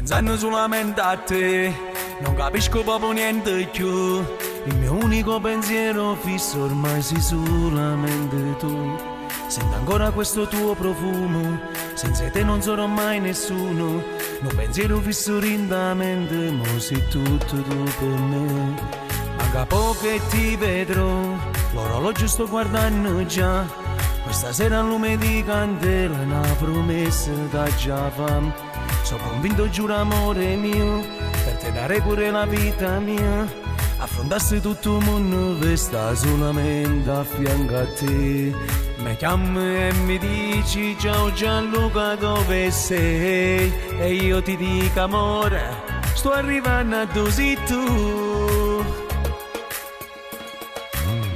pensando solamente a te, non capisco proprio niente più. Il mio unico pensiero fisso ormai sei solamente tu. Sento ancora questo tuo profumo, senza te non sarò mai nessuno. Un pensiero fisso lentamente, mo sei tutto tu per me. Manca poco e ti vedrò, l'orologio sto guardando già. Questa sera al lume di candela, una promessa da già fam. Sono convinto, giuro amore mio, per te dare pure la vita mia. Affrontassi tutto il mondo per stare solamente a fianco a te. Mi chiami e mi dici ciao Gianluca dove sei. E io ti dico amore, sto arrivando a dove sei tu.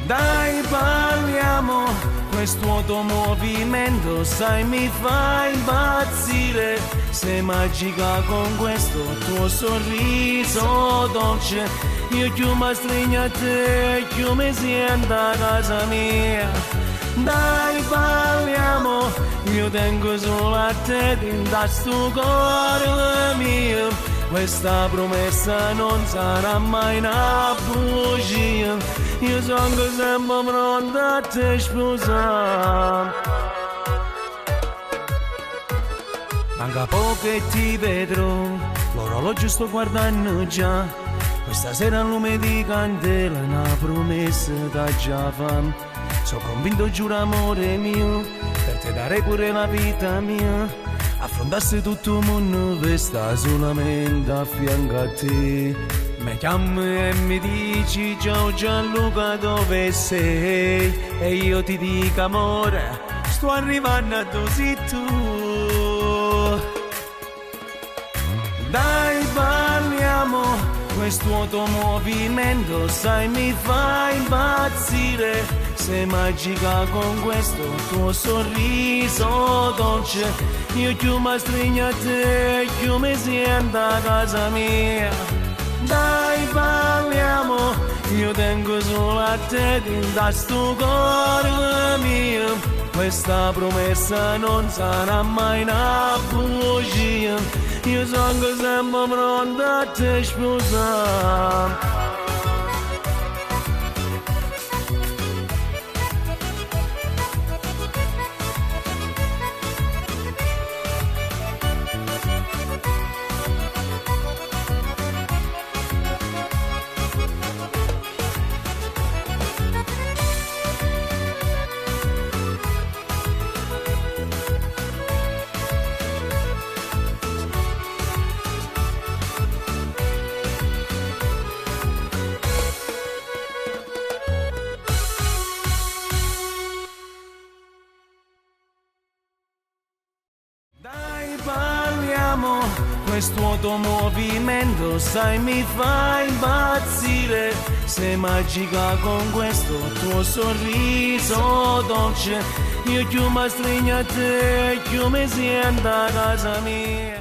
Dai parliamo, questo tuo movimento sai mi fa impazzire. Sei magica con questo tuo sorriso dolce. Io più mi stringo a te, più mi sento a casa mia. Dai parliamo, io tengo solo a te, da sto cuore mio. Questa promessa non sarà mai una bugia. Io sono sempre pronto a te sposare. Manca poco e ti vedrò, l'orologio sto guardando già. Questa sera al lume di candela, una promessa da già fam. Sono convinto, giuro amore mio, per te dare pure la vita mia. Affrontassi tutto il mondo per stare solamente a fianco a te. Mi chiami e mi dici ciao Gianluca dove sei. E io ti dico amore, sto arrivando a dove sei tu. Dai parliamo, questo tuo movimento sai mi fa impazzire. Sei magica con questo tuo sorriso dolce. Io più mi stringo a te, più mi sento a casa mia. Dai parliamo, io tengo solo a te, da sto cuore mio. Questa promessa non sarà mai una bugia. Io sono sempre pronto a te sposare. Dai parliamo, questo tuo movimento sai mi fa impazzire. Sei magica con questo tuo sorriso dolce. Io più mi stringo a te, più mi sento a casa mia.